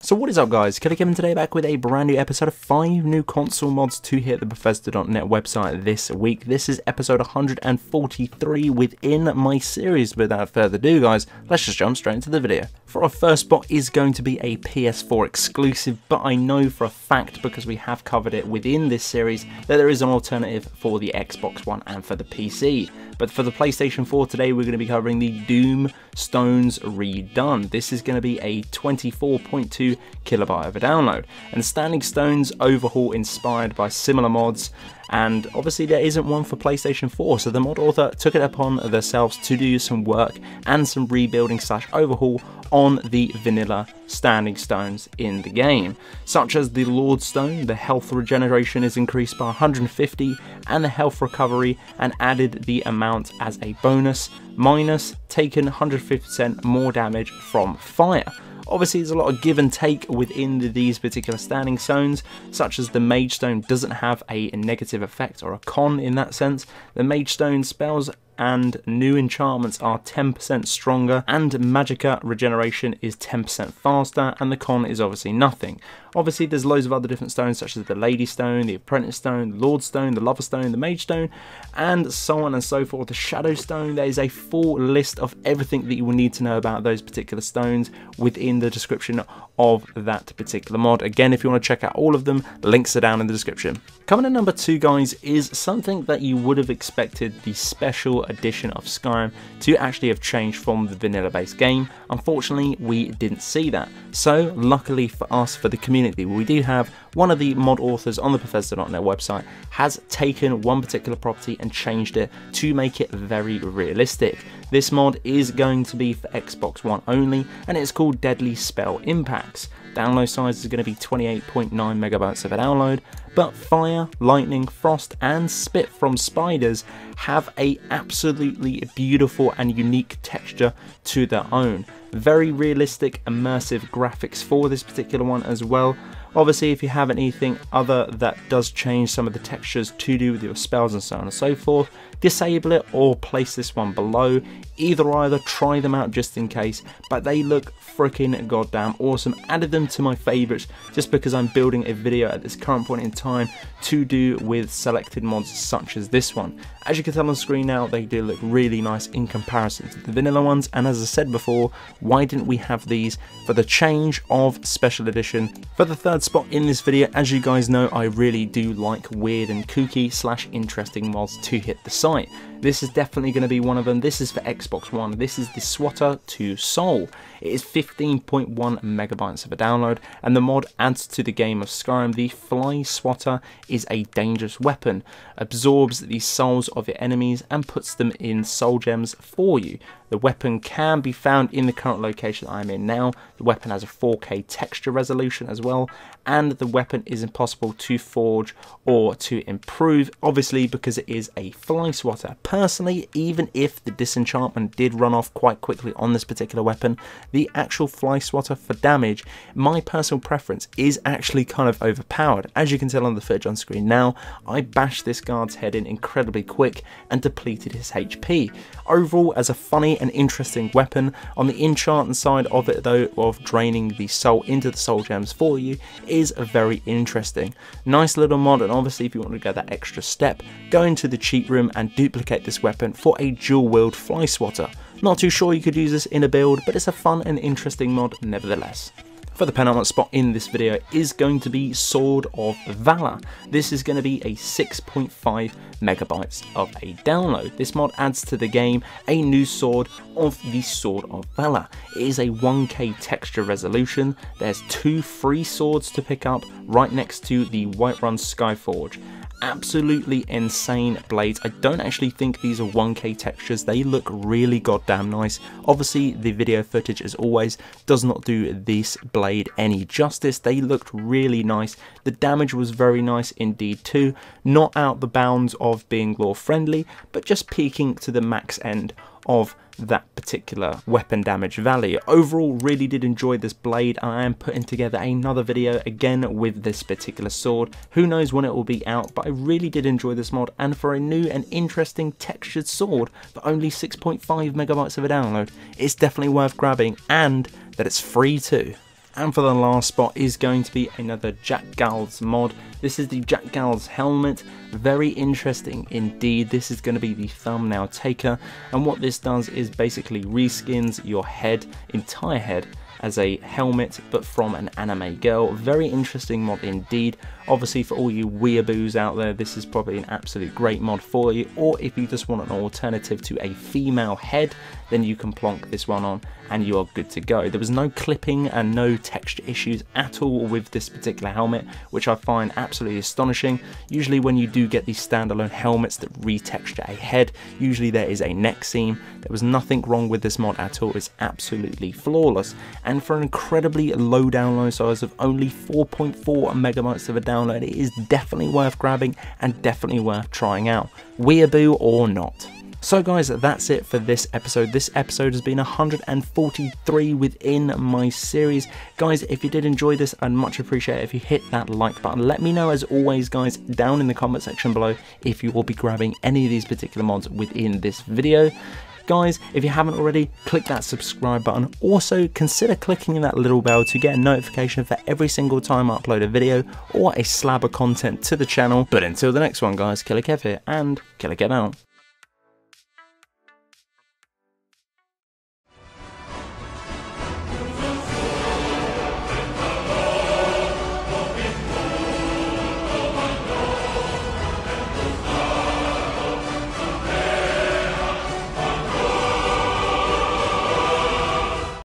So what is up guys, Killerkev today back with a brand new episode of 5 new console mods to hit the Bethesda.net website this week. This is episode 143 within my series. Without further ado guys, let's just jump straight into the video. For our first spot is going to be a PS4 exclusive, but I know for a fact, because we have covered it within this series, that there is an alternative for the Xbox One and for the PC. But for the PlayStation 4 today, we're going to be covering the Doomstones Redone. This is going to be a 24.2 kilobyte of a download, and Standing Stones overhaul inspired by similar mods. And obviously there isn't one for PlayStation 4, so the mod author took it upon themselves to do some work and some rebuilding / overhaul on the vanilla Standing Stones in the game, such as the Lord Stone. The health regeneration is increased by 150 and the health recovery, and added the amount as a bonus, minus taken 150% more damage from fire. Obviously there's a lot of give and take within these particular Standing Stones, such as the Mage Stone doesn't have a negative effect or a con in that sense. The Mage Stone spells and new enchantments are 10% stronger, and magicka regeneration is 10% faster, and the con is obviously nothing. Obviously there's loads of other different stones, such as the Lady Stone, the Apprentice Stone, the Lord Stone, the Lover Stone, the Mage Stone, and so on and so forth. The Shadow Stone. There is a full list of everything that you will need to know about those particular stones within the description of that particular mod. Again, if you want to check out all of them, links are down in the description. Coming at number 2 guys is something that you would have expected the special edition of Skyrim to actually have changed from the vanilla based game. Unfortunately we didn't see that, so luckily for us, for the community, we do have one of the mod authors on the Bethesda.net website has taken one particular property and changed it to make it very realistic. This mod is going to be for Xbox One only, and it's called Deadly Spell Impacts. Download size is going to be 28.9 megabytes of a download, but fire, lightning, frost and spit from spiders have a absolutely beautiful and unique texture to their own. Very realistic, immersive graphics for this particular one as well. Obviously if you have anything other that does change some of the textures to do with your spells and so on and so forth, disable it or place this one below. Either try them out just in case, but they look freaking goddamn awesome. Added them to my favorites just because I'm building a video at this current point in time to do with selected mods such as this one. As you can tell on screen now, they do look really nice in comparison to the vanilla ones, and as I said before, why didn't we have these for the change of special edition? For the third spot in this video, as you guys know, I really do like weird and kooky / interesting mods to hit the site. This is definitely going to be one of them. This is for Xbox One. This is the Swatter to Soul. It is 15.1 megabytes of a download, and the mod adds to the game of Skyrim. The Fly Swatter is a dangerous weapon, absorbs the souls of your enemies and puts them in soul gems for you. The weapon can be found in the current location I'm in now. The weapon has a 4K texture resolution as well, and the weapon is impossible to forge or to improve, obviously because it is a Fly Swatter. Personally, even if the disenchantment did run off quite quickly on this particular weapon, the actual Fly Swatter for damage, my personal preference, is actually kind of overpowered. As you can tell on the footage on screen now, I bashed this guard's head in incredibly quick and depleted his HP. Overall, as a funny and interesting weapon, on the enchanting side of it though, of draining the soul into the soul gems for you, is very interesting. Nice little mod, and obviously if you want to go that extra step, go into the cheat room and duplicate this weapon for a dual wield Fly Swatter. Not too sure you could use this in a build, but it's a fun and interesting mod nevertheless. For the penultimate spot in this video is going to be Sword of Valor. This is going to be a 6.5 megabytes of a download. This mod adds to the game a new sword of the Sword of Valor. It is a 1K texture resolution. There's 2 free swords to pick up right next to the Whiterun Skyforge. Absolutely insane blades. I don't actually think these are 1K textures. They look really goddamn nice. Obviously the video footage, as always, does not do this blade any justice. They looked really nice. The damage was very nice indeed too. Not out the bounds of being lore friendly, but just peaking to the max end of that particular weapon damage value. Overall, really did enjoy this blade. I am putting together another video again with this particular sword. Who knows when it will be out, but I really did enjoy this mod, and for a new and interesting textured sword for only 6.5 megabytes of a download, it's definitely worth grabbing, and that it's free too. And for the last spot is going to be another JackGa's mod. This is the JackGa's helmet. Very interesting indeed. This is going to be the thumbnail taker, and what this does is basically reskins your head, entire head, as a helmet, but from an anime girl. Very interesting mod indeed. Obviously, for all you weeaboos out there, this is probably an absolute great mod for you, or if you just want an alternative to a female head, then you can plonk this one on and you are good to go. There was no clipping and no texture issues at all with this particular helmet, which I find absolutely astonishing. Usually when you do get these standalone helmets that retexture a head, usually there is a neck seam. There was nothing wrong with this mod at all. It's absolutely flawless, and for an incredibly low download size of only 4.4 megabytes of a download, it is definitely worth grabbing and definitely worth trying out, weeaboo or not. So guys, that's it for this episode. This episode has been 143 within my series. Guys, if you did enjoy this, I'd much appreciate it if you hit that like button. Let me know, as always guys, down in the comment section below if you will be grabbing any of these particular mods within this video. Guys, if you haven't already, click that subscribe button. Also, consider clicking that little bell to get a notification for every single time I upload a video or a slab of content to the channel. But until the next one guys, Killerkev here, and Killerkev out.